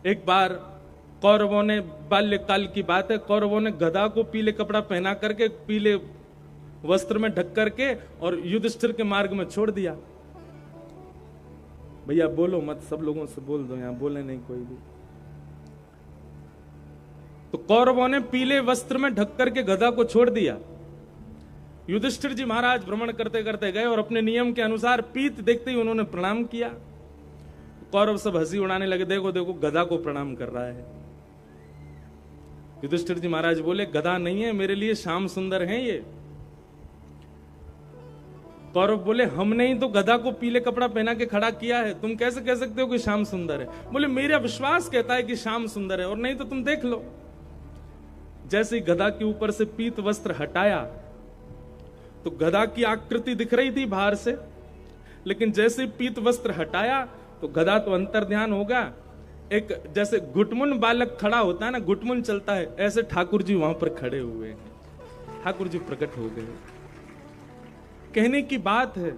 एक बार कौरवों ने, बाल्यकाल की बात है, कौरवों ने गधा को पीले कपड़ा पहना करके, पीले वस्त्र में ढक करके और युधिष्ठिर के मार्ग में छोड़ दिया। भैया बोलो मत, सब लोगों से बोल दो, यहां बोले नहीं कोई भी। तो कौरवों ने पीले वस्त्र में ढक करके गधा को छोड़ दिया। युधिष्ठिर जी महाराज भ्रमण करते करते गए और अपने नियम के अनुसार पीत देखते ही उन्होंने प्रणाम किया। कौरव सब हंसी उड़ाने लगे, देखो देखो गधा को प्रणाम कर रहा है। युधिष्ठिर जी महाराज बोले, गधा नहीं है, मेरे लिए श्याम सुंदर है ये। कौरव बोले, हमने ही तो गधा को पीले कपड़ा पहना के खड़ा किया है, तुम कैसे कह सकते हो कि श्याम सुंदर है? बोले, मेरा विश्वास कहता है कि श्याम सुंदर है, और नहीं तो तुम देख लो। जैसे ही गधा के ऊपर से पीत वस्त्र हटाया तो गधा की आकृति दिख रही थी बाहर से, लेकिन जैसे पीत वस्त्र हटाया तो गधा तो अंतर्ध्यान होगा। एक जैसे घुटमुन बालक खड़ा होता है ना, घुटमुन चलता है, ऐसे ठाकुर जी वहां पर खड़े हुए, ठाकुर जी प्रकट हो गए। कहने की बात है,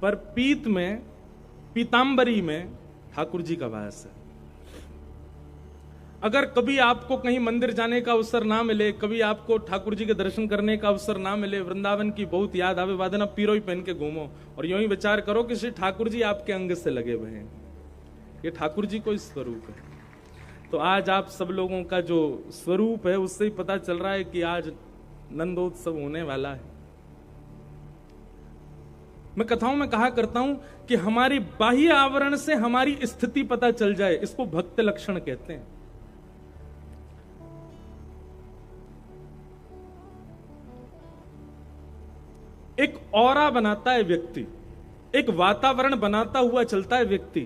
पर पीत में, पीतांबरी में ठाकुर जी का वास है। अगर कभी आपको कहीं मंदिर जाने का अवसर ना मिले, कभी आपको ठाकुर जी के दर्शन करने का अवसर ना मिले, वृंदावन की बहुत याद आवे, वादना पीरोई पहन के घूमो और यूं ही विचार करो कि श्री ठाकुर जी आपके अंग से लगे हुए हैं, ये ठाकुर जी को स्वरूप है। तो आज आप सब लोगों का जो स्वरूप है उससे ही पता चल रहा है कि आज नंदोत्सव होने वाला है। मैं कथाओं में कहा करता हूं कि हमारी बाह्य आवरण से हमारी स्थिति पता चल जाए, इसको भक्त लक्षण कहते हैं। एक ऑरा बनाता है व्यक्ति, एक वातावरण बनाता हुआ चलता है व्यक्ति।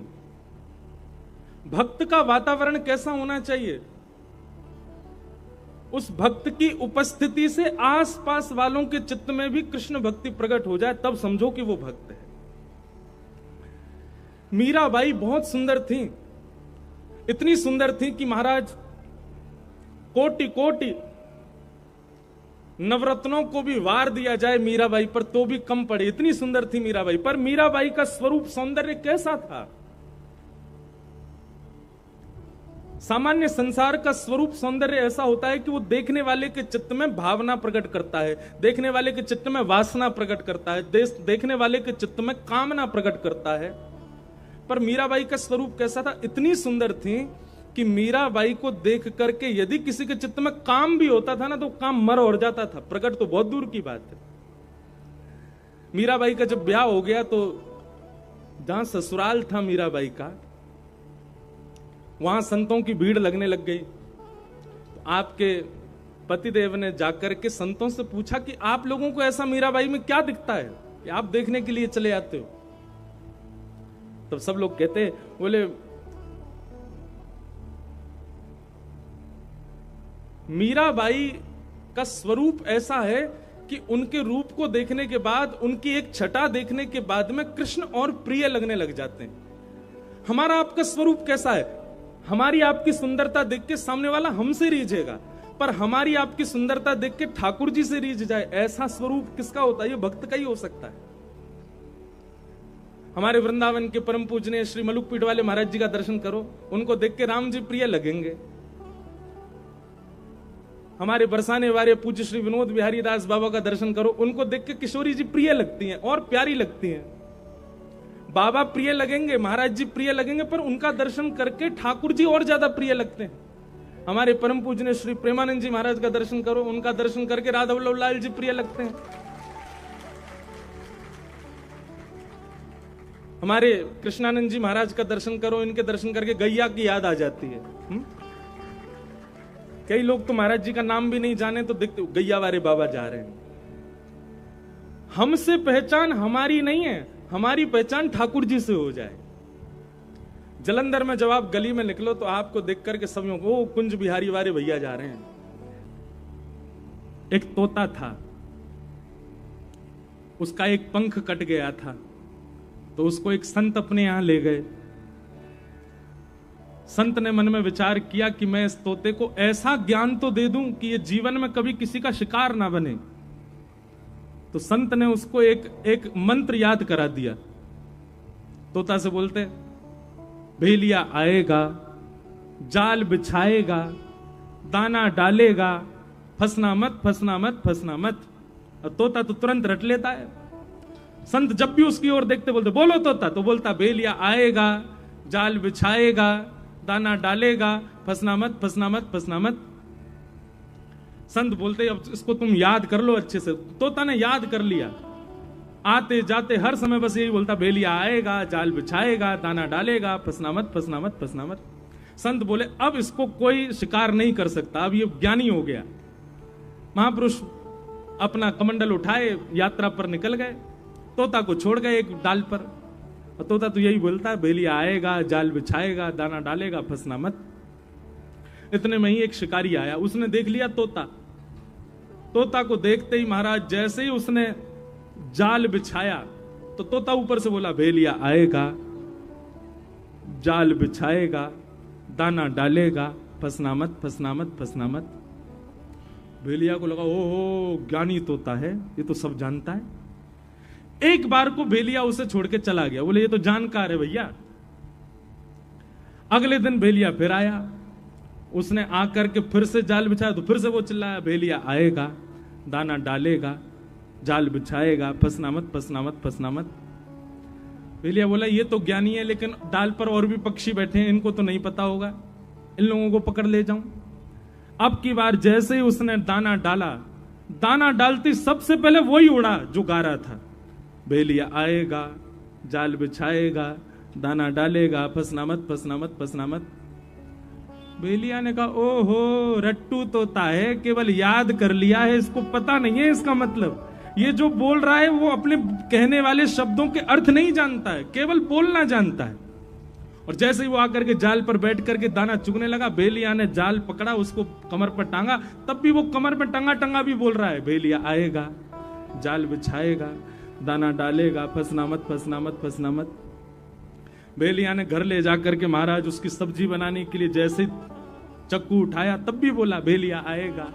भक्त का वातावरण कैसा होना चाहिए? उस भक्त की उपस्थिति से आसपास वालों के चित्त में भी कृष्ण भक्ति प्रकट हो जाए, तब समझो कि वो भक्त है। मीराबाई बहुत सुंदर थी, इतनी सुंदर थी कि महाराज कोटि कोटि नवरत्नों को भी वार दिया जाए मीराबाई पर तो भी कम पड़े, इतनी सुंदर थी मीराबाई। पर मीराबाई का स्वरूप सौंदर्य कैसा था? सामान्य संसार का स्वरूप सौंदर्य ऐसा होता है कि वो देखने वाले के चित्त में भावना प्रकट करता है, देखने वाले के चित्त में वासना प्रकट करता है, देखने वाले के चित्त में कामना प्रकट करता है। पर मीराबाई का स्वरूप कैसा था? इतनी सुंदर थी कि मीराबाई को देख करके यदि किसी के चित्त में काम भी होता था ना, तो काम मर और जाता था, प्रकट तो बहुत दूर की बात है। मीराबाई का जब ब्याह हो गया तो जहां ससुराल था मीराबाई का, वहां संतों की भीड़ लगने लग गई। तो आपके पतिदेव ने जाकर के संतों से पूछा कि आप लोगों को ऐसा मीराबाई में क्या दिखता है कि आप देखने के लिए चले आते हो? तब सब लोग कहते, बोले मीराबाई का स्वरूप ऐसा है कि उनके रूप को देखने के बाद, उनकी एक छटा देखने के बाद में कृष्ण और प्रिय लगने लग जाते हैं। हमारा आपका स्वरूप कैसा है? हमारी आपकी सुंदरता देख के सामने वाला हमसे रीझेगा, पर हमारी आपकी सुंदरता देख के ठाकुर जी से रीझ जाए, ऐसा स्वरूप किसका होता है? ये भक्त का ही हो सकता है। हमारे वृंदावन के परम पूजनीय श्री मलुक पीठ वाले महाराज जी का दर्शन करो, उनको देख के राम जी प्रिय लगेंगे। हमारे बरसाने वाले पूज्य श्री विनोद बिहारी दास बाबा का दर्शन करो, उनको देख के किशोरी जी प्रिय लगती हैं और प्यारी लगती हैं। बाबा प्रिय लगेंगे, महाराज जी प्रिय लगेंगे, पर उनका दर्शन करके ठाकुर जी और ज्यादा प्रिय लगते हैं। हमारे परम पूजनीय श्री प्रेमानंद जी महाराज का दर्शन करो, उनका दर्शन करके राधा वल्लभ लाल जी प्रिय लगते हैं। हमारे कृष्णानंद जी महाराज का दर्शन करो, इनके दर्शन करके गैया की याद आ जाती है। कई लोग तो महाराज जी का नाम भी नहीं जाने तो देखते गैया वाले बाबा जा रहे हैं। हमसे पहचान हमारी नहीं है, हमारी पहचान ठाकुर जी से हो जाए। जलंधर में जब आप गली में निकलो तो आपको देख करके सब लोग, ओ कुंज बिहारी वाले भैया जा रहे हैं। एक तोता था, उसका एक पंख कट गया था, तो उसको एक संत अपने यहां ले गए। संत ने मन में विचार किया कि मैं इस तोते को ऐसा ज्ञान तो दे दूं कि ये जीवन में कभी किसी का शिकार ना बने। तो संत ने उसको एक मंत्र याद करा दिया। तोता से बोलते, भेलिया आएगा, जाल बिछाएगा, दाना डालेगा, फंसना मत, फंसना मत, फंसना मत। और तोता तो तुरंत रट लेता है। संत जब भी उसकी ओर देखते बोलते बोलो तोता, तो बोलता भेलिया आएगा, जाल बिछाएगा, दाना डालेगा, फंसना मत, फंसना मत, फंसना मत। संत बोलते अब इसको तुम याद कर लो अच्छे से। तोता ने याद कर लिया, आते जाते हर समय बस यही बोलता भेलिया आएगा, जाल बिछाएगा, दाना डालेगा, फंसना मत, फंसना मत, फंसना मत। संत बोले अब इसको कोई शिकार नहीं कर सकता, अब ये ज्ञानी हो गया। महापुरुष अपना कमंडल उठाए यात्रा पर निकल गए, तोता को छोड़ गए एक डाल पर। और तोता तो यही बोलता है भेलिया आएगा, जाल बिछाएगा, दाना डालेगा, फंसना मत। इतने में ही एक शिकारी आया, उसने देख लिया तोता। तोता को देखते ही महाराज जैसे ही उसने जाल बिछाया तो तोता ऊपर से बोला भेलिया आएगा, जाल बिछाएगा, दाना डालेगा, फंसना मत, फंसना मत, फंसना मत। भेलिया को लगा ओहो ज्ञानी तोता है, ये तो सब जानता है। एक बार को भेलिया उसे छोड़ के चला गया, बोले ये तो जानकार है भैया। अगले दिन भेलिया फिर आया, उसने आकर के फिर से जाल बिछाया तो फिर से वो चिल्लाया भेलिया आएगा, दाना डालेगा, जाल बिछाएगा, फंसना मत, फंसना मत, फंसना मत। भेलिया बोला ये तो ज्ञानी है, लेकिन डाल पर और भी पक्षी बैठे हैं, इनको तो नहीं पता होगा, इन लोगों को पकड़ ले जाऊं। अब की बार जैसे ही उसने दाना डाला, दाना डालती सबसे पहले वही उड़ा जो गा रहा था, भेलिया आएगा, जाल बिछाएगा, दाना डालेगा, फंसना मत, फंसना मत, फंसना मत। भेलिया ने कहा ओहो रट्टू तोता है, केवल याद कर लिया है, इसको पता नहीं है इसका मतलब। ये जो बोल रहा है वो अपने कहने वाले शब्दों के अर्थ नहीं जानता है, केवल बोलना जानता है। और जैसे ही वो आकर के जाल पर बैठ करके दाना चुगने लगा, भेलिया ने जाल पकड़ा, उसको कमर पर टांगा, तब भी वो कमर पर टंगा टंगा भी बोल रहा है भेलिया आएगा, जाल बिछाएगा, दाना डालेगा, फंसना मत, फंसना मत, फंसना मत। भेलिया ने घर ले जाकर के महाराज उसकी सब्जी बनाने के लिए जैसे चक्कू उठाया तब भी बोला भेलिया आएगा,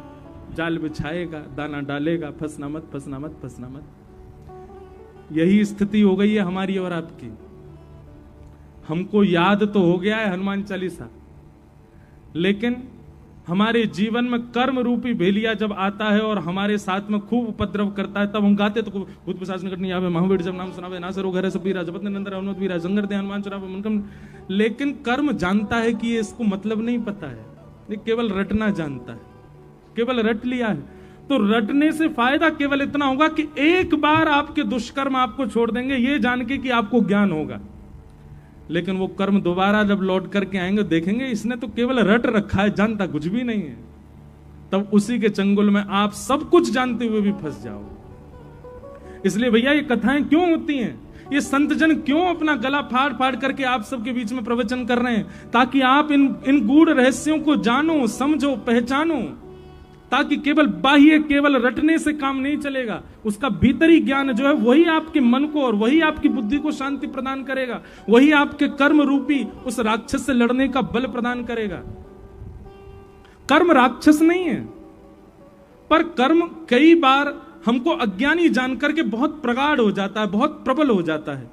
जाल बिछाएगा, दाना डालेगा, फंसना मत, फंसना मत, फंसना मत। यही स्थिति हो गई है हमारी और आपकी। हमको याद तो हो गया है हनुमान चालीसा, लेकिन हमारे जीवन में कर्म रूपी भेलिया जब आता है और हमारे साथ में खूब उपद्रव करता है, तब हम गाते तो भूत पिशाच निकट नहीं आवे, महावीर जब नाम सुनावे, नासरो घर सब पीरा, जपत निरंतर हनुमत वीरा, जंगर दे हनुमान चुरावे मनकम। लेकिन कर्म जानता है कि ये इसको मतलब नहीं पता है, ये केवल रटना जानता है, केवल रट लिया है। तो रटने से फायदा केवल इतना होगा कि एक बार आपके दुष्कर्म आपको छोड़ देंगे, ये जान के कि आपको ज्ञान होगा। लेकिन वो कर्म दोबारा जब लौट करके आएंगे, देखेंगे इसने तो केवल रट रखा है, जानता कुछ भी नहीं है। तब उसी के चंगुल में आप सब कुछ जानते हुए भी फंस जाओ। इसलिए भैया ये कथाएं क्यों होती हैं, ये संत जन क्यों अपना गला फाड़ फाड़ करके आप सबके बीच में प्रवचन कर रहे हैं, ताकि आप इन गूढ़ रहस्यों को जानो, समझो, पहचानो, ताकि केवल बाह्य, केवल रटने से काम नहीं चलेगा। उसका भीतरी ज्ञान जो है वही आपके मन को और वही आपकी बुद्धि को शांति प्रदान करेगा, वही आपके कर्म रूपी उस राक्षस से लड़ने का बल प्रदान करेगा। कर्म राक्षस नहीं है, पर कर्म कई बार हमको अज्ञानी जानकर के बहुत प्रगाढ़ हो जाता है, बहुत प्रबल हो जाता है,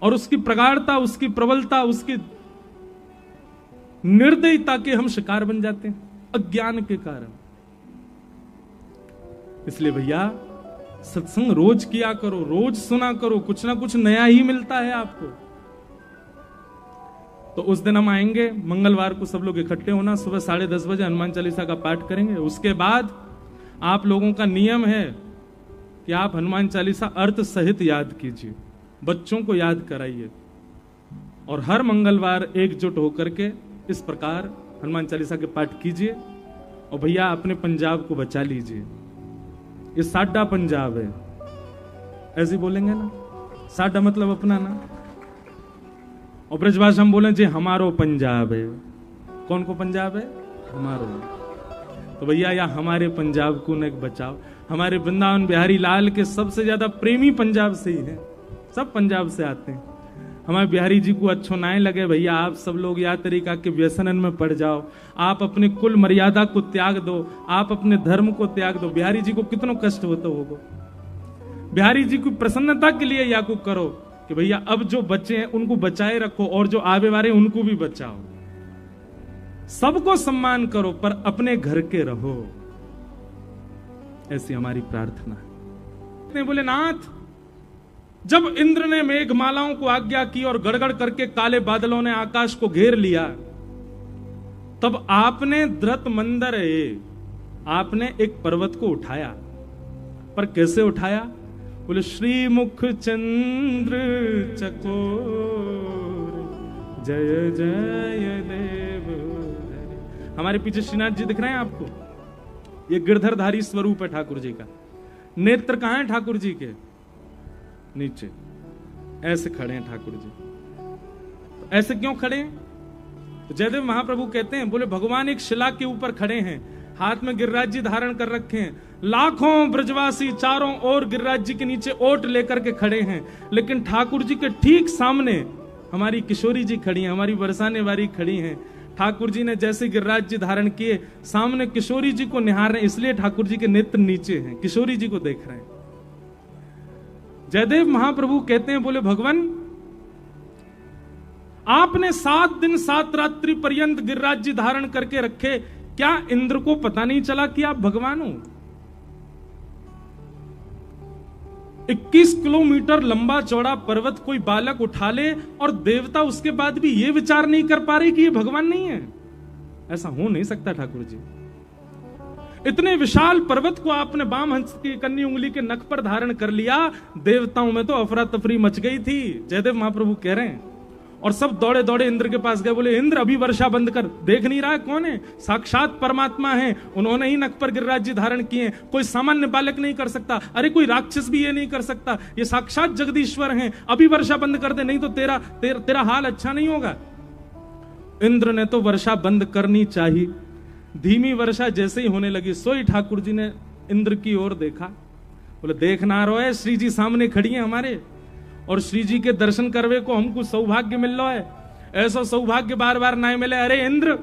और उसकी प्रगाढ़ता, उसकी प्रबलता, उसकी निर्दयता के हम शिकार बन जाते हैं अज्ञान के कारण। इसलिए भैया सत्संग रोज किया करो, रोज सुना करो, कुछ ना कुछ नया ही मिलता है आपको। तो उस दिन हम आएंगे मंगलवार को, सब लोग इकट्ठे होना, सुबह 10:30 बजे हनुमान चालीसा का पाठ करेंगे। उसके बाद आप लोगों का नियम है कि आप हनुमान चालीसा अर्थ सहित याद कीजिए, बच्चों को याद कराइए, और हर मंगलवार एकजुट होकर के इस प्रकार हनुमान चालीसा के पाठ कीजिए। और भैया अपने पंजाब को बचा लीजिए, ये साडा पंजाब है, ऐसे बोलेंगे ना, साडा मतलब अपना ना, और ब्रजभाषा हम बोले जी हमारो पंजाब है। कौन को पंजाब है? हमारो। तो भैया या हमारे पंजाब को न बचाओ। हमारे वृंदावन बिहारी लाल के सबसे ज्यादा प्रेमी पंजाब से ही है, सब पंजाब से आते हैं। हमारे बिहारी जी को अच्छो ना लगे भैया, आप सब लोग या तरीका के व्यसनन में पड़ जाओ, आप अपने कुल मर्यादा को त्याग दो, आप अपने धर्म को त्याग दो। बिहारी जी को कितना कष्ट होता होगा, बिहारी जी की प्रसन्नता के लिए या को करो, कि भैया अब जो बच्चे हैं उनको बचाए रखो और जो आवे वाले उनको भी बचाओ, सबको सम्मान करो पर अपने घर के रहो, ऐसी हमारी प्रार्थना है। बोले नाथ, जब इंद्र ने मेघमालाओं को आज्ञा की और गड़गड़ करके काले बादलों ने आकाश को घेर लिया, तब आपने धृत मंदर आपने एक पर्वत को उठाया। पर कैसे उठाया? बोले श्रीमुख चंद्र चकोर जय जय देव। हमारे पीछे श्रीनाथ जी दिख रहे हैं आपको? ये गिरधरधारी स्वरूप है ठाकुर जी का। नेत्र कहां है ठाकुर जी के? नीचे ऐसे खड़े हैं ठाकुर जी। तो ऐसे क्यों खड़े हैं? तो जयदेव महाप्रभु कहते हैं, बोले भगवान एक शिला के ऊपर खड़े हैं, हाथ में गिरिराज जी धारण कर रखे हैं, लाखों ब्रजवासी चारों ओर गिरिराज जी के नीचे ओट लेकर के खड़े हैं, लेकिन ठाकुर जी के ठीक सामने हमारी किशोरी जी खड़ी हैं, हमारी बरसाने वाली खड़ी हैं। ठाकुर जी ने जैसे गिरिराज जी धारण किए, सामने किशोरी जी को निहार रहे हैं, इसलिए ठाकुर जी के नेत्र नीचे हैं, किशोरी जी को देख रहे हैं। जयदेव महाप्रभु कहते हैं, बोले भगवान आपने 7 दिन 7 रात्रि पर्यंत गिरिराज जी धारण करके रखे, क्या इंद्र को पता नहीं चला कि आप भगवान हो? 21 किलोमीटर लंबा चौड़ा पर्वत कोई बालक उठा ले और देवता उसके बाद भी ये विचार नहीं कर पा रहे कि ये भगवान नहीं है? ऐसा हो नहीं सकता ठाकुर जी। इतने विशाल पर्वत को आपने वाम हंस की कन्नी उंगली के नख पर धारण कर लिया, देवताओं में तो अफरा तफरी मच गई थी। जयदेव महाप्रभु कह रहे हैं, और सब दौड़े दौड़े इंद्र के पास गए, बोले इंद्र अभी वर्षा बंद कर, देख नहीं रहा है कौन है? साक्षात परमात्मा है, उन्होंने ही नख पर गिरिराज जी धारण किए, कोई सामान्य बालक नहीं कर सकता, अरे कोई राक्षस भी ये नहीं कर सकता, ये साक्षात जगदीश्वर हैं, अभी वर्षा बंद कर दे, नहीं तो तेरा हाल अच्छा नहीं होगा। इंद्र ने तो वर्षा बंद करनी चाहिए। धीमी वर्षा जैसे ही होने लगी, सोई ठाकुर जी ने इंद्र की ओर देखा, बोले देख ना रो है, श्री जी सामने खड़ी है हमारे, और श्री जी के दर्शन करवे को हमको सौभाग्य मिल रहा है, ऐसा सौभाग्य बार बार ना मिले। अरे इंद्र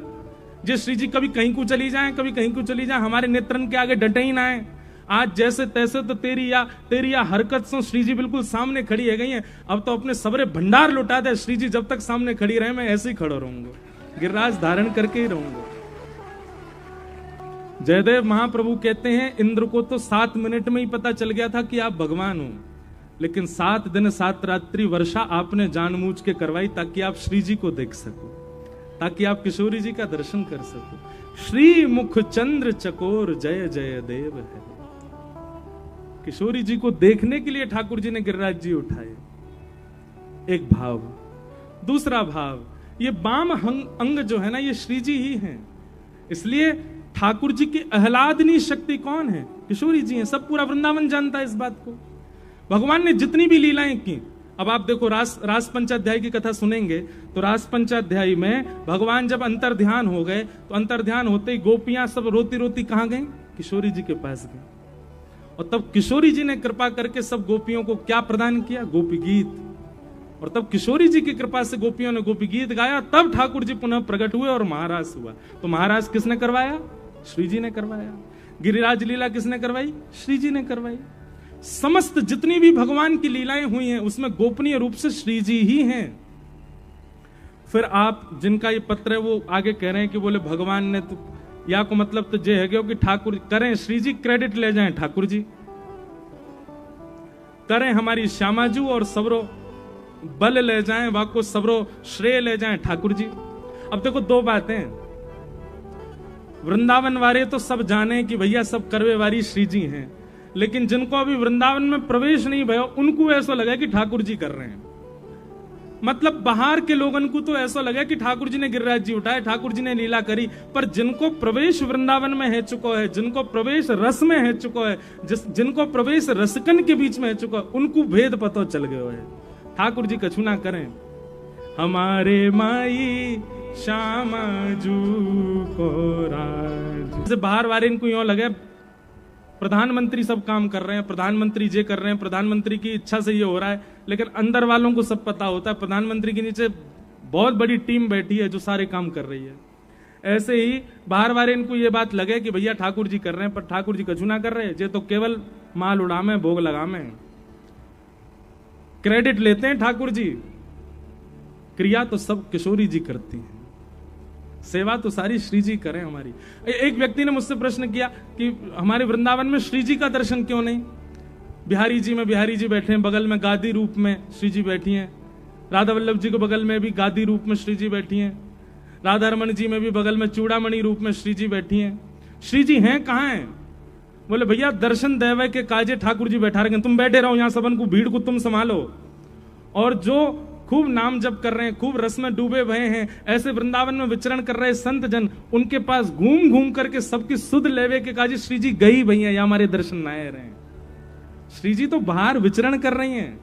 जे श्री जी कभी कहीं को चली जाए, कभी कहीं को चली जाए, हमारे नेत्रन के आगे डटे ही ना है। आज जैसे तैसे तो तेरी या हरकत से श्री जी बिल्कुल सामने खड़ी है गई है। अब तो अपने सबरे भंडार लुटा दे, श्री जी जब तक सामने खड़ी रहे मैं ऐसे ही खड़ा रहूंगा, गिरिराज धारण करके ही रहूंगा। जयदेव महाप्रभु कहते हैं, इंद्र को तो 7 मिनट में ही पता चल गया था कि आप भगवान हो, लेकिन 7 दिन 7 रात्रि वर्षा आपने जानबूझ के करवाई ताकि आप श्री जी को देख सको, ताकि आप किशोरी जी का दर्शन कर सको। श्री मुख चंद्र चकोर जय जय देव है। किशोरी जी को देखने के लिए ठाकुर जी ने गिरिराज जी उठाए। एक भाव। दूसरा भाव, ये वाम अंग जो है ना, ये श्री जी ही हैं, इसलिए ठाकुर जी की आह्लादनी शक्ति कौन है? किशोरी जी हैं। सब पूरा वृंदावन जानता है इस बात को। भगवान ने जितनी भी लीलाएं की, अब आप देखो रास पंचाध्याय की कथा सुनेंगे तो रास पंचाध्याय में भगवान जब अंतर ध्यान हो गए, तो अंतर ध्यान होते ही गोपियां सब रोती रोती कहां गई? किशोरी जी के पास गई, और तब किशोरी जी ने कृपा करके सब गोपियों को क्या प्रदान किया? गोपी गीत। और तब किशोरी जी की कृपा से गोपियों ने गोपी गीत गाया, तब ठाकुर जी पुनः प्रकट हुए और महाराज हुआ। तो महाराज किसने करवाया? श्री जी ने करवाया। गिरिराज लीला किसने करवाई? श्री जी ने करवाई। समस्त जितनी भी भगवान की लीलाएं हुई हैं उसमें गोपनीय रूप से श्री जी ही हैं। फिर आप जिनका ये पत्र है वो आगे कह रहे हैं कि बोले भगवान ने तो, या को मतलब तो ये है कि ठाकुर करें, श्री जी क्रेडिट ले जाएं, ठाकुर जी करें, हमारी श्यामाजू और सबरो बल ले जाएं, वाको सबरो श्रेय ले जाएं ठाकुर जी। अब देखो दो बातें, वृंदावन वाले तो सब जाने कि भैया सब करवे वाली श्री जी हैं, लेकिन जिनको अभी वृंदावन में प्रवेश नहीं भयो उनको ऐसा लगा कि ठाकुर जी कर रहे हैं। मतलब बाहर के लोगों को तो ऐसा लगा कि ठाकुर जी ने गिरिराज जी उठाए, ठाकुर जी ने लीला करी, पर जिनको प्रवेश वृंदावन में है चुका है, जिनको प्रवेश रस में है चुका है, जिनको प्रवेश रसकन के बीच में है चुका है, उनको भेद पता चल गया है। ठाकुर जी कछु ना करें, हमारे माई श्यामा जू को राज। बाहर वाले इनको यूं लगे प्रधानमंत्री सब काम कर रहे हैं, प्रधानमंत्री ये कर रहे हैं, प्रधानमंत्री की इच्छा से ये हो रहा है, लेकिन अंदर वालों को सब पता होता है प्रधानमंत्री के नीचे बहुत बड़ी टीम बैठी है जो सारे काम कर रही है। ऐसे ही बाहर वाले इनको ये बात लगे कि भैया ठाकुर जी कर रहे हैं, पर ठाकुर जी कछु ना कर रहे, ये तो केवल माल उड़ामे भोग लगामे। क्रेडिट लेते हैं ठाकुर जी, क्रिया तो सब किशोरी जी करती हैं, सेवा तो सारी श्री जी करें हमारी। एक व्यक्ति ने मुझसे प्रश्न किया कि हमारे वृंदावन में श्री जी का दर्शन क्यों नहीं? बिहारी जी में बिहारी जी बैठे हैं, बगल में गादी रूप में श्री जी बैठी हैं, राधा वल्लभ जी के बगल में भी गादी रूप में श्री जी बैठी हैं, राधा रमन जी में भी बगल में चूड़ामणि रूप में श्री जी बैठी हैं। श्री जी हैं कहां हैं? बोले भैया दर्शन देवे के काजे ठाकुर जी बैठा रहे, तुम बैठे रहो यहां, सबन को भीड़ को तुम संभालो। और जो खूब नाम जप कर रहे हैं, खूब रस में डूबे भये हैं, ऐसे वृंदावन में विचरण कर रहे संत जन, उनके पास घूम घूम करके सबकी सुध लेवे के काजे श्री जी गई भैया, या हमारे दर्शन ना रहे हैं। श्री जी तो बाहर विचरण कर रही हैं,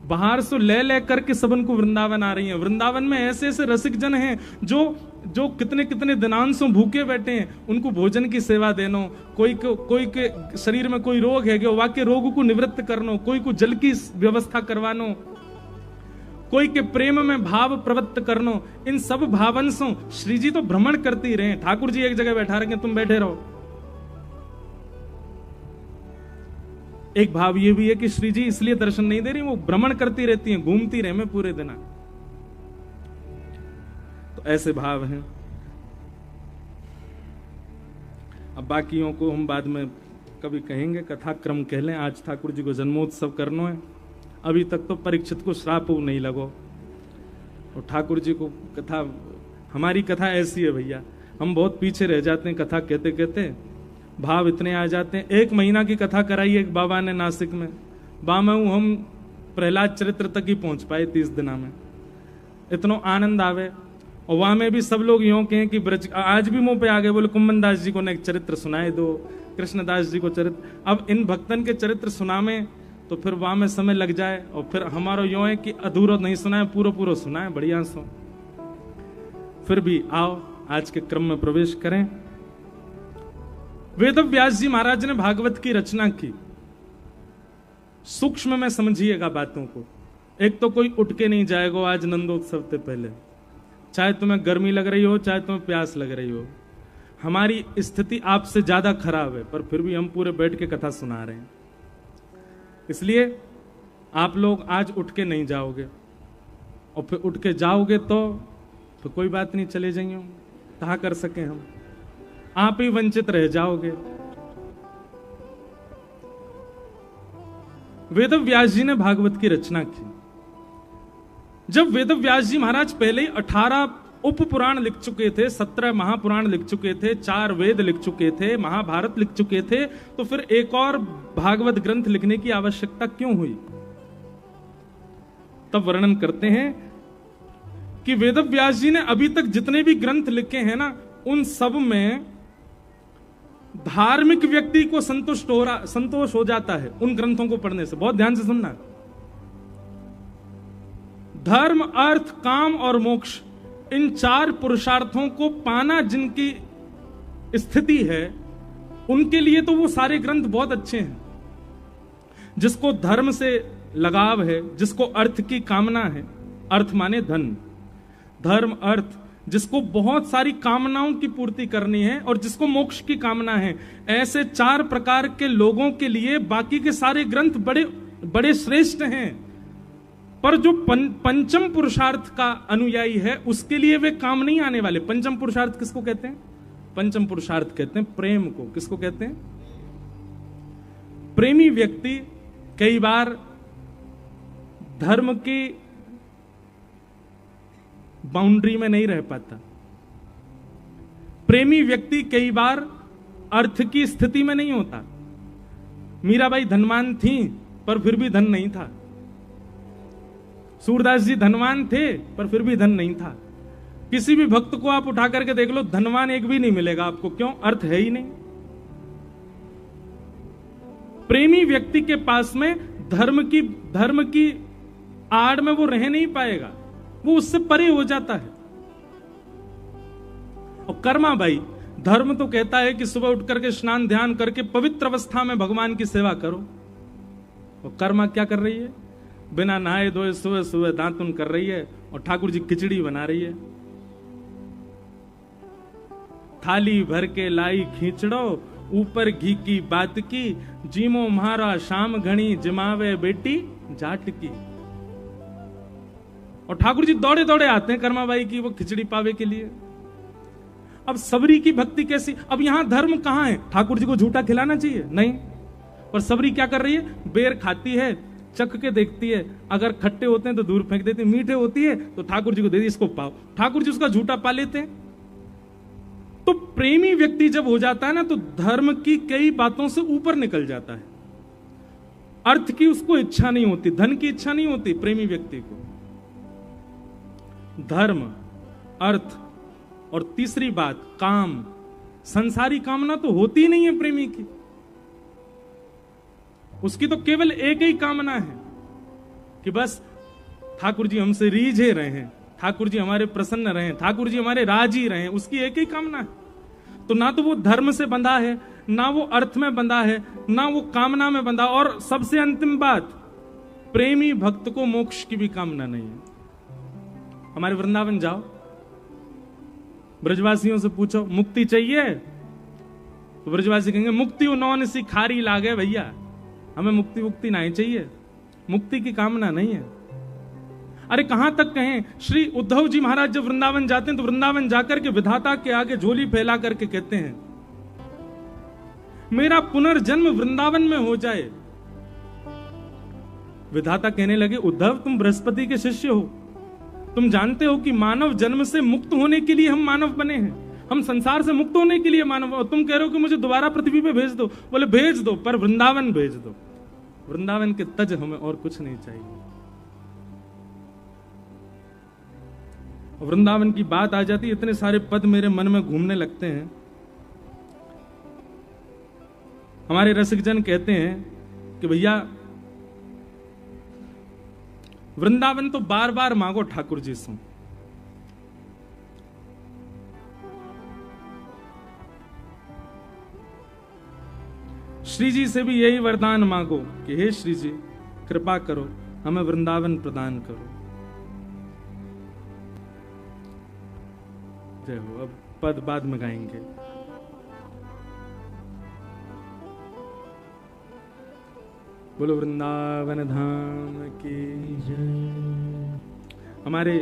बाहर से ले करके सबन को वृंदावन आ रही हैं। वृंदावन में ऐसे ऐसे रसिक जन हैं जो कितने कितने दिनांशों भूखे बैठे हैं, उनको भोजन की सेवा देनो, कोई के शरीर में कोई रोग है गयो, वाके रोग को निवृत्त करनो, कोई को जल की व्यवस्था करवानो, कोई के प्रेम में भाव प्रवृत्त करनो, इन सब भावंशों श्री जी तो भ्रमण करती रहे। ठाकुर जी एक जगह बैठा रखे, तुम बैठे रहो। एक भाव ये भी है कि श्री जी इसलिए दर्शन नहीं दे रही, वो भ्रमण करती रहती हैं, घूमती रहे में पूरे दिन। तो ऐसे भाव हैं। अब बाकियों को हम बाद में कभी कहेंगे, कथा क्रम कह लें। आज ठाकुर जी को जन्मोत्सव करना है, अभी तक तो परीक्षित को श्राप नहीं लगो, और ठाकुर जी को कथा, हमारी कथा ऐसी है भैया, हम बहुत पीछे रह जाते हैं कथा कहते कहते, भाव इतने आ जाते हैं। 1 महीना की कथा कराई एक बाबा ने नासिक में, बामऊ हम प्रहलाद चरित्र तक ही पहुंच पाए 30 दिना में, इतना आनंद आवे। और वहां में भी सब लोग यूं कहें कि ब्रज, आज भी मुंह पे आ गए, बोले कुम्मन दास जी को ने एक चरित्र सुनाए दो, कृष्णदास जी को चरित्र। अब इन भक्तन के चरित्र सुनावे तो फिर वहां में समय लग जाए, और फिर हमारा यूं है कि अधूरा नहीं सुनाए, पूरा पूरा सुनाए बढ़िया सो। फिर भी आओ आज के क्रम में प्रवेश करें। वेद व्यास जी महाराज ने भागवत की रचना की, सूक्ष्म में समझिएगा बातों को। एक तो कोई उठ के नहीं जाएगा आज नंदोत्सव से पहले, चाहे तुम्हें गर्मी लग रही हो, चाहे तुम्हें प्यास लग रही हो। हमारी स्थिति आपसे ज्यादा खराब है, पर फिर भी हम पूरे बैठ के कथा सुना रहे हैं। इसलिए आप लोग आज उठ के नहीं जाओगे, और फिर उठ के जाओगे तो फिर कोई बात नहीं, चले जाइए, कहा कर सके हम, आप ही वंचित रह जाओगे। वेद व्यास जी ने भागवत की रचना की। जब वेद व्यास जी महाराज पहले ही 18 उप पुराण लिख चुके थे, 17 महापुराण लिख चुके थे, 4 वेद लिख चुके थे, महाभारत लिख चुके थे, तो फिर एक और भागवत ग्रंथ लिखने की आवश्यकता क्यों हुई? तब वर्णन करते हैं कि वेद व्यास जी ने अभी तक जितने भी ग्रंथ लिखे हैं ना, उन सब में धार्मिक व्यक्ति को संतोष हो जाता है उन ग्रंथों को पढ़ने से। बहुत ध्यान से सुनना, धर्म, अर्थ, काम और मोक्ष, इन 4 पुरुषार्थों को पाना जिनकी स्थिति है, उनके लिए तो वो सारे ग्रंथ बहुत अच्छे हैं। जिसको धर्म से लगाव है, जिसको अर्थ की कामना है, अर्थ माने धन, धर्म, अर्थ, जिसको बहुत सारी कामनाओं की पूर्ति करनी है, और जिसको मोक्ष की कामना है, ऐसे 4 प्रकार के लोगों के लिए बाकी के सारे ग्रंथ बड़े बड़े श्रेष्ठ हैं। पर जो पंचम पुरुषार्थ का अनुयायी है, उसके लिए वे काम नहीं आने वाले। पंचम पुरुषार्थ किसको कहते हैं? पंचम पुरुषार्थ कहते हैं प्रेम को। किसको कहते हैं? प्रेमी व्यक्ति कई बार धर्म की बाउंड्री में नहीं रह पाता। प्रेमी व्यक्ति कई बार अर्थ की स्थिति में नहीं होता। मीराबाई धनवान थी, पर फिर भी धन नहीं था। सूरदास जी धनवान थे, पर फिर भी धन नहीं था। किसी भी भक्त को आप उठा करके देख लो, धनवान एक भी नहीं मिलेगा आपको। क्यों? अर्थ है ही नहीं। प्रेमी व्यक्ति के पास में धर्म की आड़ में वो रह नहीं पाएगा, वो उससे परे हो जाता है। और कर्मा भाई, धर्म तो कहता है कि सुबह उठ करके स्नान ध्यान करके पवित्र अवस्था में भगवान की सेवा करो। और कर्मा क्या कर रही है? बिना नहाए धोए सुबह सुबह दातुन कर रही है, और ठाकुर जी खिचड़ी बना रही है। थाली भर के लाई खींचड़ो, ऊपर घी की बात की, जीमो म्हारा शाम घणी जमावे बेटी जाट की। और ठाकुर जी दौड़े दौड़े आते हैं कर्माबाई की वो खिचड़ी पावे के लिए। अब सबरी की भक्ति कैसी? अब यहां धर्म कहां है? ठाकुर जी को झूठा खिलाना चाहिए? नहीं। पर सबरी क्या कर रही है? बेर खाती है, चख के देखती है, अगर खट्टे होते हैं तो दूर फेंक देती है, मीठे होती है तो ठाकुर जी को दे दी, इसको पाओ। ठाकुर जी उसका झूठा पा लेते हैं। तो प्रेमी व्यक्ति जब हो जाता है ना, तो धर्म की कई बातों से ऊपर निकल जाता है। अर्थ की उसको इच्छा नहीं होती, धन की इच्छा नहीं होती प्रेमी व्यक्ति को। धर्म, अर्थ और तीसरी बात काम, संसारी कामना तो होती नहीं है प्रेमी की। उसकी तो केवल एक ही कामना है कि बस ठाकुर जी हमसे रीझे रहे हैं, ठाकुर जी हमारे प्रसन्न रहे, ठाकुर जी हमारे राजी रहे, उसकी एक ही कामना है। तो ना तो वो धर्म से बंधा है, ना वो अर्थ में बंधा है, ना वो कामना में बंधा। और सबसे अंतिम बात, प्रेमी भक्त को मोक्ष की भी कामना नहीं है। हमारे वृंदावन जाओ, ब्रजवासियों से पूछो मुक्ति चाहिए, तो ब्रजवासी कहेंगे मुक्ति उन्होंने सी खारी लागे भैया, हमें मुक्ति मुक्ति नहीं चाहिए, मुक्ति की कामना नहीं है। अरे कहां तक कहें, श्री उद्धव जी महाराज जब वृंदावन जाते हैं तो वृंदावन जाकर के विधाता के आगे झोली फैला करके कहते हैं मेरा पुनर्जन्म वृंदावन में हो जाए। विधाता कहने लगे उद्धव तुम बृहस्पति के शिष्य हो, तुम जानते हो कि मानव जन्म से मुक्त होने के लिए हम मानव बने हैं, हम संसार से मुक्त होने के लिए मानव, और तुम कह रहे हो कि मुझे दोबारा पृथ्वी पे भेज दो। बोले भेज दो, पर वृंदावन भेज दो, वृंदावन के तज हमें और कुछ नहीं चाहिए। वृंदावन की बात आ जाती, इतने सारे पद मेरे मन में घूमने लगते हैं। हमारे रसिकजन कहते हैं कि भैया वृंदावन तो बार बार मांगो ठाकुर जी से। श्री जी से भी यही वरदान मांगो कि हे श्री जी कृपा करो, हमें वृंदावन प्रदान करो। जय हो। अब पद बाद में गाएंगे। बोलो वृंदावन धाम की जय। हमारे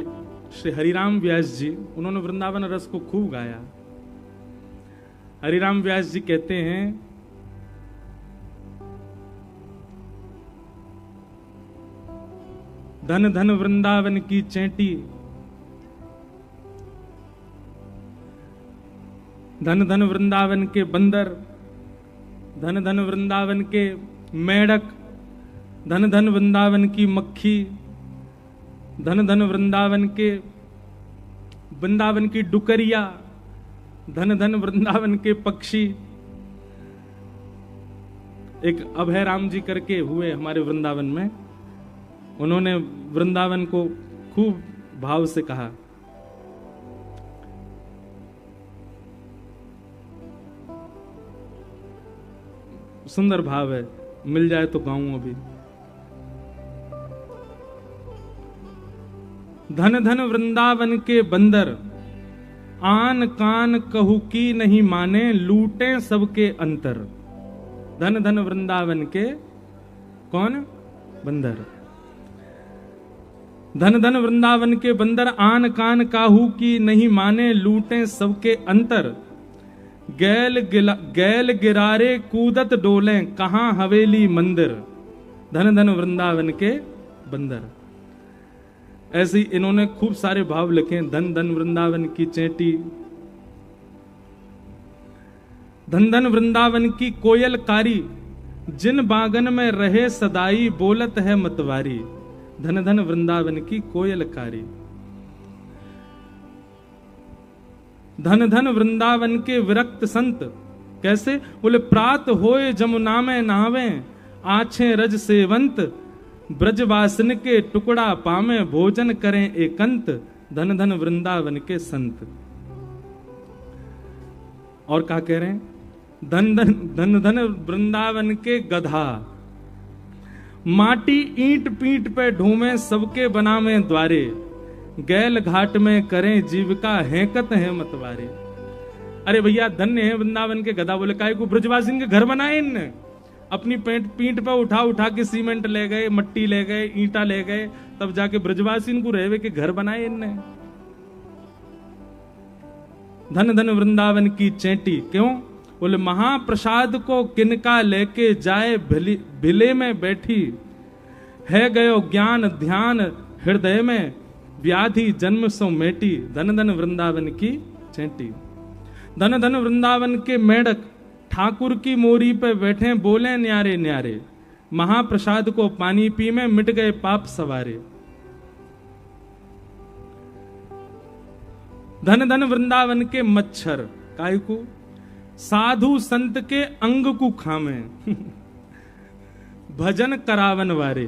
श्री हरिराम व्यास जी, उन्होंने वृंदावन रस को खूब गाया। हरिराम व्यास जी कहते हैं धन धन वृंदावन की चैंटी, धन धन वृंदावन के बंदर, धन धन वृंदावन के मेढक, धन धन वृंदावन की मक्खी, धन धन वृंदावन के वृंदावन की डुकरिया, धन धन वृंदावन के पक्षी। एक अभय राम जी करके हुए हमारे वृंदावन में, उन्होंने वृंदावन को खूब भाव से कहा। सुंदर भाव है, मिल जाए तो गाऊं अभी। धन धन वृंदावन के बंदर, आन कान कहू की नहीं माने, लूटे सबके अंतर। धन धन वृंदावन के कौन? बंदर। धन धन वृंदावन के बंदर, आन कान काहू की नहीं माने, लूटे सबके अंतर। गैल गिरारे कूदत डोले, कहां हवेली मंदिर। धन धन वृंदावन के बंदर। ऐसे इन्होंने खूब सारे भाव लिखे। धन धन वृंदावन की चेटी, धन धन वृंदावन की कोयल कारी, जिन बागन में रहे सदाई, बोलत है मतवारी। धन धन वृंदावन की कोयल कारी। धन धन वृंदावन के विरक्त संत, कैसे? बोले प्रात होए जमुना में नहावे, आछे रज सेवंत, ब्रजवासन के टुकड़ा पामे, भोजन करें एकांत। धन धन वृंदावन के संत। और क्या कह रहे हैं? धन धन धन धन वृंदावन के गधा, माटी ईंट पीठ पे ढूमे, सबके बनावे द्वारे, गैल घाट में करें जीविका, हैकत है मतवारे। अरे भैया धन्य है वृंदावन के गधा। बोले काय को? ब्रजवासी के घर बनाए इनने, अपनी पीठ पे उठा उठा के सीमेंट ले गए, मट्टी ले गए, ईंटा ले गए, तब जाके ब्रजवासी इनको रहवे के घर बनाए इनने। धन धन वृंदावन की चेंटी, क्यों? बोले महाप्रसाद को किनका लेके जाए, भिले में बैठी है गयो ज्ञान ध्यान हृदय में, व्याधि जन्म सो मेटी, धन धन वृंदावन की चेंटी। धन धन वृंदावन के मेढक ठाकुर की मोरी पे बैठे, बोले न्यारे न्यारे, महाप्रसाद को पानी पी में मिट गए पाप सवारे। धन धन वृंदावन के मच्छर, काय को? साधु संत के अंग को खामे, भजन करावन वारे।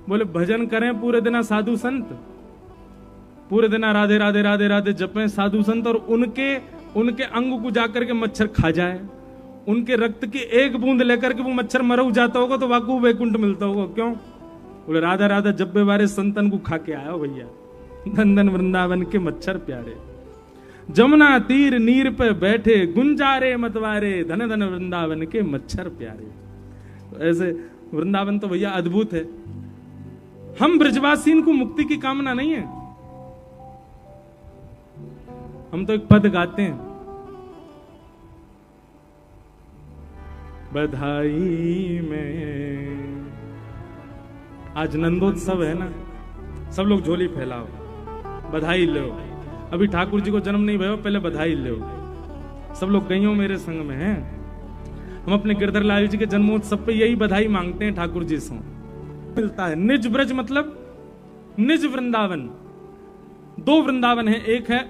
बोले भजन करें पूरे दिन साधु संत, पूरे दिन राधे राधे राधे राधे जपें साधु संत, और उनके अंग को जाकर के मच्छर खा जाए, उनके रक्त की एक बूंद लेकर के वो मच्छर मर जाता होगा तो वाकू वैकुंठ मिलता होगा। क्यों? बोले राधा राधा जब्बे वारे संतन को खा के आया भैया। धन धन वृंदावन के मच्छर प्यारे, जमुना तीर नीर पे बैठे, गुंजारे मतवारे, धन धन वृंदावन के मच्छर प्यारे। ऐसे वृंदावन तो भैया अद्भुत है। हम ब्रजवासी को मुक्ति की कामना नहीं है, हम तो एक पद गाते हैं, बधाई में। आज नंदोत्सव है ना, सब लोग झोली फैलाओ, बधाई लो। अभी ठाकुर जी को जन्म नहीं भयो, पहले बधाई लो। सब लोग गईयों मेरे संग में हैं। हम अपने गिरधर लाल जी के जन्मोत्सव पे यही बधाई मांगते हैं ठाकुर जी से। मिलता है निज ब्रज मतलब निज वृंदावन। दो वृंदावन है, एक है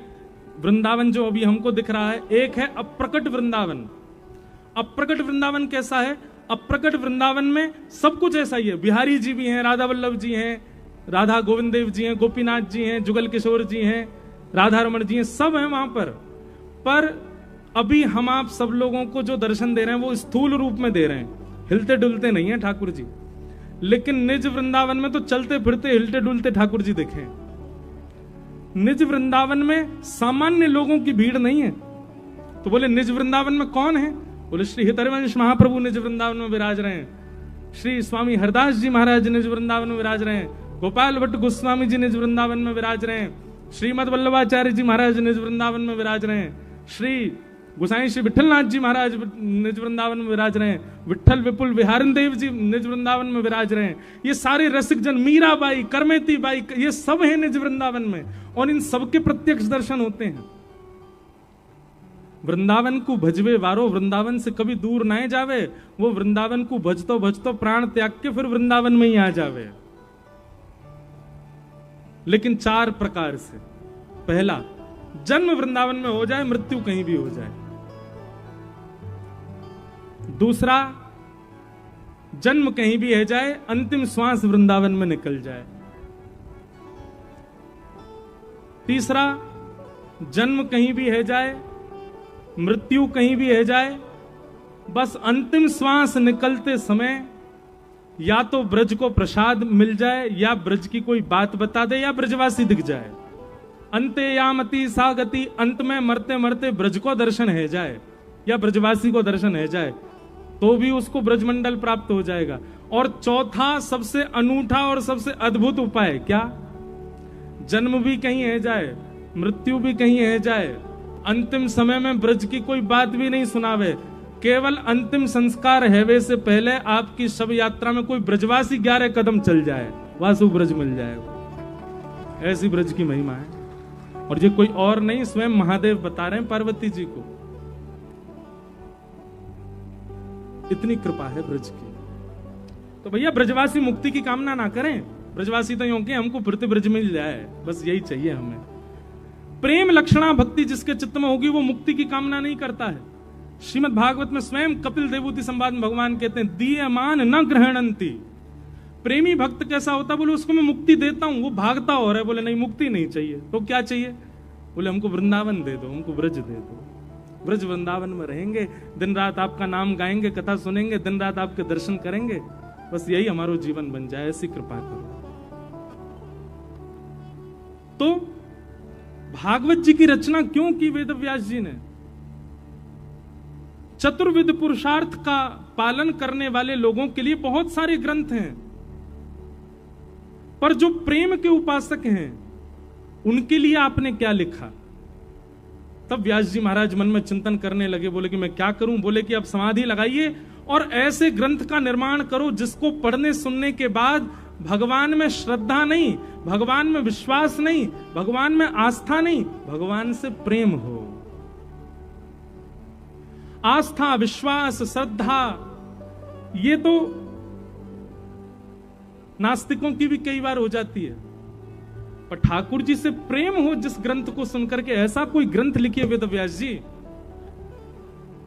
वृंदावन जो अभी हमको दिख रहा है, एक है अप्रकट वृंदावन। अप्रकट वृंदावन कैसा है? अप्रकट वृंदावन में सब कुछ ऐसा ही है। बिहारी जी भी हैं, राधा वल्लभ जी हैं, राधा गोविंद देव जी हैं, गोपीनाथ जी हैं, जुगल किशोर जी हैं, राधा रमण जी हैं, सब हैं वहां पर अभी हम आप सब लोगों को जो दर्शन दे रहे हैं वो स्थूल रूप में दे रहे हैं, हिलते डुलते नहीं है ठाकुर जी। लेकिन निज वृंदावन में तो चलते फिरते हिलते डुलते ठाकुर जी दिखे। निज वृंदावन में सामान्य लोगों की भीड़ नहीं है। तो बोले निज वृंदावन में कौन है? बोले श्री हितरवंश महाप्रभु निज वृंदावन में विराज रहे हैं, श्री स्वामी हरदास जी महाराज निज वृंदावन में विराज रहे हैं, गोपाल भट्ट गोस्वामी जी निज वृंदावन में विराज रहे हैं, श्रीमद वल्लभाचार्य जी महाराज निज वृंदावन में विराज रहे हैं, श्री गोसाई श्री विठलनाथ जी महाराज निज वृंदावन में विराज रहे हैं, विठल विपुल विहारन देव जी निज वृंदावन में विराज रहे हैं। ये सारे रसिक जन, मीराबाई, करमेती बाई, ये सब हैं निज वृंदावन में, और इन सबके प्रत्यक्ष दर्शन होते हैं। वृंदावन को भजवे वारो वृंदावन से कभी दूर ना जावे, वो वृंदावन को भजतो भजतो प्राण त्याग के फिर वृंदावन में ही आ जावे। लेकिन 4 प्रकार से। पहला, जन्म वृंदावन में हो जाए, मृत्यु कहीं भी हो जाए। दूसरा, जन्म कहीं भी है जाए, अंतिम श्वास वृंदावन में निकल जाए। तीसरा, जन्म कहीं भी है जाए, मृत्यु कहीं भी है जाए, बस अंतिम श्वास निकलते समय या तो ब्रज को प्रसाद मिल जाए, या ब्रज की कोई बात बता दे, या ब्रजवासी दिख जाए। अंते यामति सा गति, अंत में मरते मरते ब्रज को दर्शन है जाए या ब्रजवासी को दर्शन है जाए, तो भी उसको ब्रजमंडल प्राप्त हो जाएगा। और चौथा सबसे अनूठा और सबसे अद्भुत उपाय क्या? जन्म भी कहीं है जाए, मृत्यु भी कहीं है जाए, अंतिम समय में ब्रज की कोई बात भी नहीं सुनावे, केवल अंतिम संस्कार हैवे से पहले आपकी शव यात्रा में कोई ब्रजवासी 11 कदम चल जाए, वासु ब्रज मिल जाएगा। ऐसी ब्रज की महिमा है। और ये कोई और नहीं, स्वयं महादेव बता रहे हैं पार्वती जी को। इतनी कृपा है ब्रज की। तो भैया ब्रजवासी मुक्ति की कामना ना करें, ब्रजवासी तो यूं कि हमको फिरते ब्रज मिल जाए, बस यही चाहिए हमें। प्रेम लक्षणा भक्ति जिसके चित्त में होगी वो मुक्ति की कामना नहीं करता है। श्रीमद् भागवत में स्वयं कपिल देवूति संवाद में भगवान कहते हैं, दीयमान न ग्रहणंती। प्रेमी भक्त कैसा होता? बोले उसको मैं मुक्ति देता हूं, वो भागता हो रहा है। बोले नहीं, मुक्ति नहीं चाहिए, तो क्या चाहिए? बोले हमको वृंदावन दे दो, हमको ब्रज दे दो। ब्रज वृंदावन में रहेंगे, दिन रात आपका नाम गाएंगे, कथा सुनेंगे, दिन रात आपके दर्शन करेंगे, बस यही हमारा जीवन बन जाए, ऐसी कृपा करो। तो भागवत जी की रचना क्यों की वेद व्यास जी ने? चतुर्विध पुरुषार्थ का पालन करने वाले लोगों के लिए बहुत सारे ग्रंथ हैं, पर जो प्रेम के उपासक हैं उनके लिए आपने क्या लिखा? तब व्यास जी महाराज मन में चिंतन करने लगे, बोले कि मैं क्या करूं? बोले कि अब समाधि लगाइए और ऐसे ग्रंथ का निर्माण करो जिसको पढ़ने सुनने के बाद भगवान में श्रद्धा नहीं, भगवान में विश्वास नहीं, भगवान में आस्था नहीं, भगवान से प्रेम हो। आस्था, विश्वास, श्रद्धा, ये तो नास्तिकों की भी कई बार हो जाती है, पर ठाकुर जी से प्रेम हो जिस ग्रंथ को सुनकर के, ऐसा कोई ग्रंथ लिखिए वेदव्यास जी।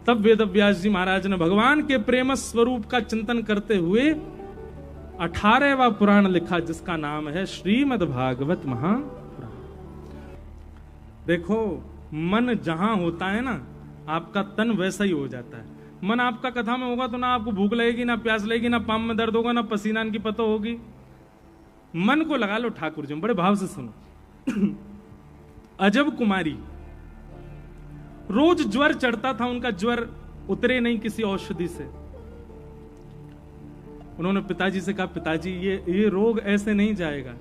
तब वेदव्यास जी महाराज ने भगवान के प्रेम स्वरूप का चिंतन करते हुए 18वां पुराण लिखा, जिसका नाम है श्रीमद् भागवत महापुराण। देखो, मन जहां होता है ना, आपका तन वैसा ही हो जाता है। मन आपका कथा में होगा तो ना आपको भूख लगेगी, ना प्यास लगेगी, ना पाँव में दर्द होगा, ना पसीना की पता होगी। मन को लगा लो ठाकुर जी, बड़े भाव से सुनो। अजब कुमारी, रोज ज्वर चढ़ता था, उनका ज्वर उतरे नहीं किसी औषधि से। उन्होंने पिताजी से कहा, पिताजी ये रोग ऐसे नहीं जाएगा,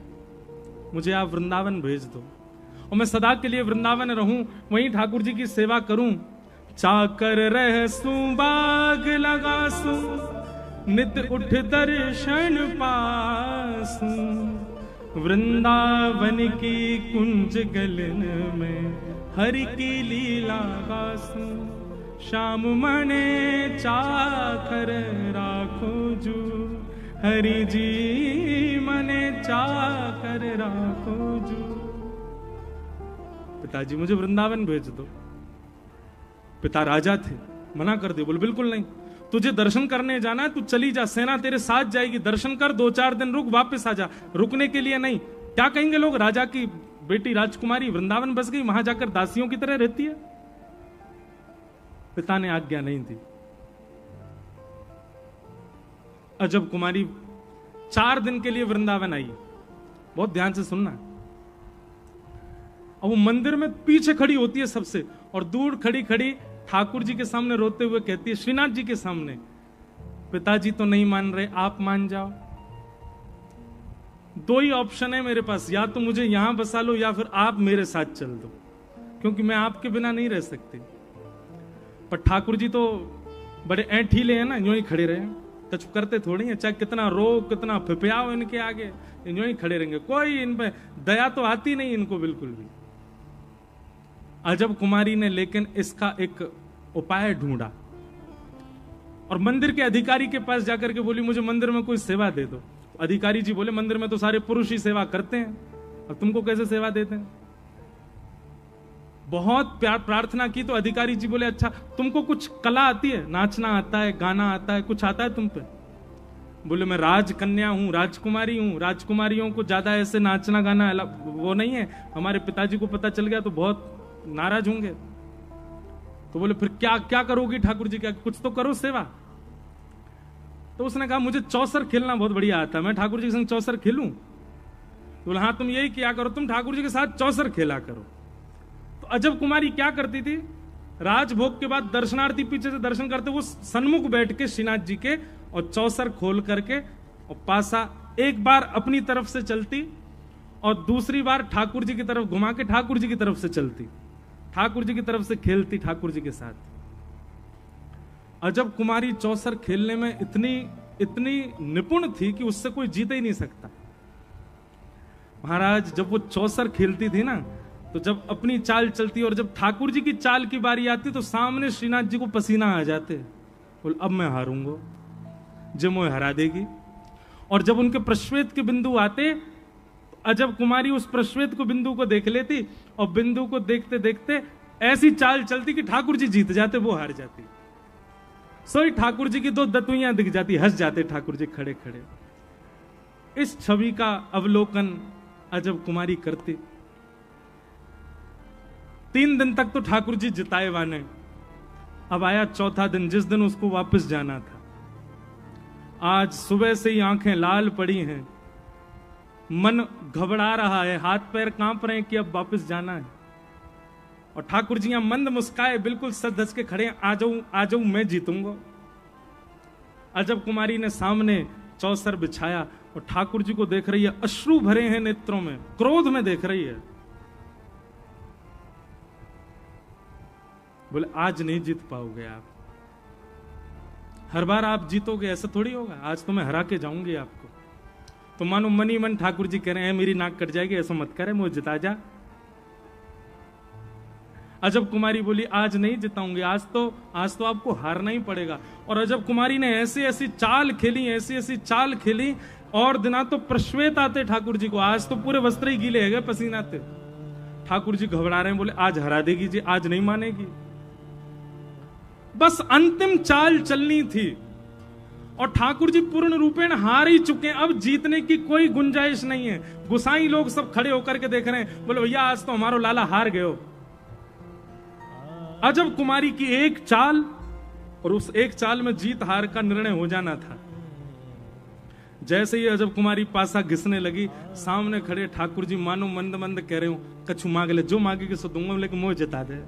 मुझे आप वृंदावन भेज दो और मैं सदा के लिए वृंदावन रहूं, वहीं ठाकुर जी की सेवा करूं। चाकर रहसू बाग लगासू, नित उठ दर्शन पासू, वृंदावन की कुंज गलन में हरि की लीला गासू। श्याम मने चाकर राखो जू, हरि जी मने चाकर राखो जू। पिताजी मुझे वृंदावन भेज दो। पिता राजा थे, मना कर दिया, बोले बिल्कुल नहीं, तुझे दर्शन करने जाना है, तू चली जा, सेना तेरे साथ जाएगी, दर्शन कर, 2-4 दिन रुक, वापस आ जा, रुकने के लिए नहीं। क्या कहेंगे लोग, राजा की बेटी राजकुमारी वृंदावन बस गई, वहां जाकर दासियों की तरह रहती है। पिता ने आज्ञा नहीं दी। अजब कुमारी 4 दिन के लिए वृंदावन आई। बहुत ध्यान से सुनना। और वो मंदिर में पीछे खड़ी होती है सबसे, और दूर खड़ी खड़ी ठाकुर जी के सामने रोते हुए कहती है, श्रीनाथ जी के सामने, पिताजी तो नहीं मान रहे, आप मान जाओ। 2 ही ऑप्शन है मेरे पास, या तो मुझे यहां बसा लो या फिर आप मेरे साथ चल दो, क्योंकि मैं आपके बिना नहीं रह सकती। पर ठाकुर जी तो बड़े ऐंठीले हैं ना, यूं ही खड़े रहे, कुछ करते थोड़ी है, चाहे कितना रो कितना फिपियाओ इनके आगे, यूं ही खड़े रहेंगे, कोई इन पे दया तो आती नहीं इनको बिल्कुल भी। अजब कुमारी ने लेकिन इसका एक उपाय ढूंढा और मंदिर के अधिकारी के पास जाकर के बोली, मुझे मंदिर में कोई सेवा दे दो। अधिकारी जी बोले, मंदिर में तो सारे पुरुष ही सेवा करते हैं, और तुमको कैसे सेवा देते हैं? बहुत प्यार प्रार्थना की तो अधिकारी जी बोले, अच्छा तुमको कुछ कला आती है, नाचना आता है, गाना आता है, कुछ आता है तुम पे? बोले, मैं राजकन्या हूं, राजकुमारी हूं, राजकुमारियों को ज्यादा ऐसे नाचना गाना वो नहीं है, हमारे पिताजी को पता चल गया तो बहुत नाराज होंगे। तो बोले, फिर क्या क्या करोगी ठाकुर जी, क्या कुछ तो करो सेवा। तो उसने कहा, मुझे चौसर खेलना बहुत बढ़िया आता है, मैं ठाकुर जी के संग चौसर खेलूं? तो बोले, हाँ तुम यही किया करो, तुम ठाकुर जी के साथ चौसर खेला करो। तो अजब कुमारी क्या करती थी, राजभोग के बाद दर्शनार्थी पीछे से दर्शन करते, वो सन्मुख बैठ के श्रीनाथ जी के और चौसर खोल करके और पासा एक बार अपनी तरफ से चलती और दूसरी बार ठाकुर जी की तरफ घुमा के ठाकुर जी की तरफ से चलती, ठाकुर जी की तरफ से खेलती ठाकुर जी के साथ। अजब कुमारी चौसर खेलने में इतनी निपुण थी कि उससे कोई जीत ही नहीं सकता। महाराज जब वो चौसर खेलती थी ना, तो जब अपनी चाल चलती और जब ठाकुर जी की चाल की बारी आती तो सामने श्रीनाथ जी को पसीना आ जाते, बोल अब मैं हारूंगा, जब मोह हरा देगी। और जब उनके प्रश्वेत के बिंदु आते, अजब कुमारी उस प्रश्वेत को बिंदु को देख लेती और बिंदु को देखते देखते ऐसी चाल चलती कि ठाकुर जी जीत जाते, वो हार जाती। सोई ठाकुर जी की 2 दतुइयां दिख जाती, हंस जाते ठाकुर जी खड़े खड़े। इस छवि का अवलोकन अजब कुमारी करती। 3 दिन तक तो ठाकुर जी जिताए वाने। अब आया चौथा दिन, जिस दिन उसको वापस जाना था। आज सुबह से ही आंखें लाल पड़ी हैं, मन घबरा रहा है, हाथ पैर कांप रहे हैं कि अब वापस जाना है। और ठाकुर जी यहां मंद मुस्काए, बिल्कुल सज धज के खड़े, आ जाऊं मैं जीतूंगा। अजब कुमारी ने सामने चौसर बिछाया और ठाकुर जी को देख रही है, अश्रु भरे हैं नेत्रों में, क्रोध में देख रही है। बोले आज नहीं जीत पाओगे आप, हर बार आप जीतोगे ऐसा थोड़ी होगा, आज तो मैं हरा के जाऊंगी आपको। तो मानो मनी मन ठाकुर जी कह रहे हैं मेरी नाक कट जाएगी, ऐसा मत करे, मुझे जिता जा। अजब कुमारी बोली आज नहीं जिताऊंगी, आज तो आपको हारना ही पड़ेगा। और अजब कुमारी ने ऐसी ऐसी चाल खेली, ऐसी ऐसी चाल खेली, और दिना तो प्रश्वेत आते ठाकुर जी को, आज तो पूरे वस्त्र ही गीले है पसीना आते। ठाकुर जी घबरा रहे हैं, बोले आज हरा देगी जी, आज नहीं मानेगी। बस अंतिम चाल चलनी थी और ठाकुर जी पूर्ण रूपेण हार ही चुके हैं, अब जीतने की कोई गुंजाइश नहीं है। गुसाई लोग सब खड़े होकर के देख रहे हैं, बोले भैया आज तो हमारो लाला हार गए हो। अजब कुमारी की एक चाल, और उस एक चाल में जीत हार का निर्णय हो जाना था। जैसे ही अजब कुमारी पासा घिसने लगी, सामने खड़े ठाकुर जी मानो मंद मंद कह रहे हो, कछु मांग ले, जो मांगेगी सो दूंगा, लेकिन मुझे जिता दे।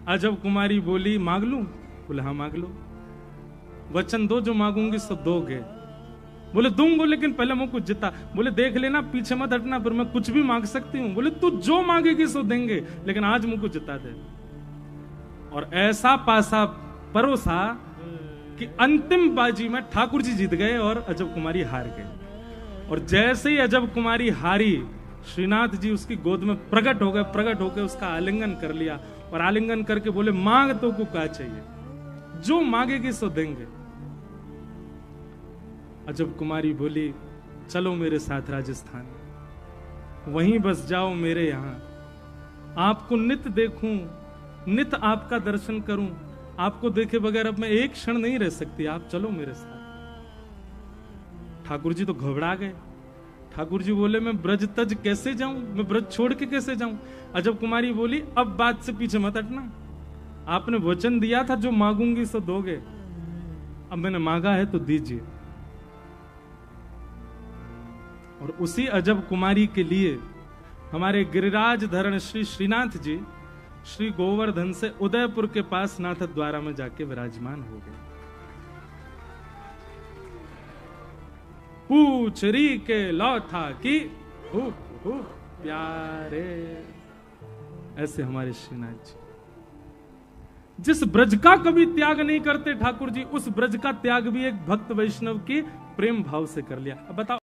अजब कुमारी बोली मांग लूं? बोले हाँ मांग लो, वचन दो जो मांगूंगी सो दोगे। बोले दूंगो, लेकिन पहले मुझको जिता। बोले देख लेना, पीछे मत हटना, पर मैं कुछ भी मांग सकती हूँ। बोले तू जो मांगेगी सो देंगे, लेकिन आज मुझको जिता दे। और ऐसा पासा परोसा कि अंतिम बाजी में ठाकुर जी जीत गए और अजब कुमारी हार गए। और जैसे ही अजब कुमारी हारी, श्रीनाथ जी उसकी गोद में प्रकट हो गए, प्रकट होकर उसका आलिंगन कर लिया और आलिंगन करके बोले मांग तो को क्या चाहिए, जो मांगेगी सो देंगे। अजब कुमारी बोली चलो मेरे साथ राजस्थान, वहीं बस जाओ मेरे यहां, आपको नित देखूं, नित आपका दर्शन करूं, आपको देखे बगैर अब मैं एक क्षण नहीं रह सकती, आप चलो मेरे साथ। ठाकुर जी तो घबरा गए। ठाकुर जी बोले मैं ब्रज तज कैसे जाऊं, मैं ब्रज छोड़ के कैसे जाऊं। अजब कुमारी बोली अब बात से पीछे मत हटना, आपने वचन दिया था जो मांगूंगी सो दोगे, अब मैंने मांगा है तो दीजिए। और उसी अजब कुमारी के लिए हमारे गिरिराज धरण श्री श्रीनाथ जी श्री गोवर्धन से उदयपुर के पास नाथ द्वारा में जाके विराजमान हो गए। पूछरी के लौथा की प्यारे, ऐसे हमारे श्रीनाथ जी जिस ब्रज का कभी त्याग नहीं करते ठाकुर जी, उस ब्रज का त्याग भी एक भक्त वैष्णव के प्रेम भाव से कर लिया। अब बताओ